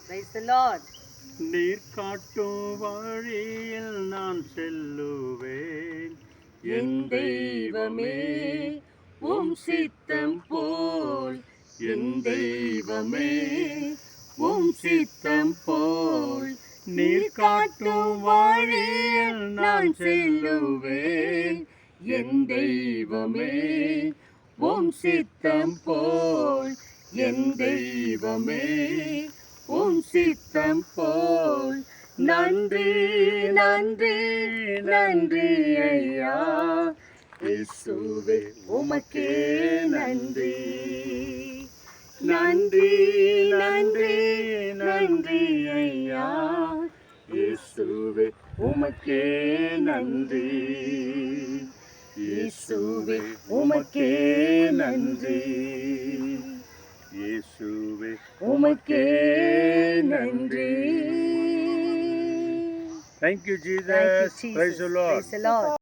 Praise the Lord. நீர் காட்டும் வழியில் நான் செல்லுவேன் என் தெய்வமே உம் சித்தம் போல், என் தெய்வமே உம் சித்தம் போல், நீர் காட்டும் வழியில் நான் செல்லுவேன். என் தெய்வமே உம் சித்தம் போல், என் தெய்வமே உம் சித்தம் போல். நன்றி நன்றி நன்றி ஐயா இயேசுவே உமக்கே நன்றி. நன்றி நன்றி நன்றி ஐயா இயேசுவே உமக்கே நன்றி. இயேசுவே உமக்கே நன்றி. இயேசுவே உமக்கே நன்றி. Thank you, Jesus. Praise the Lord. Praise the Lord.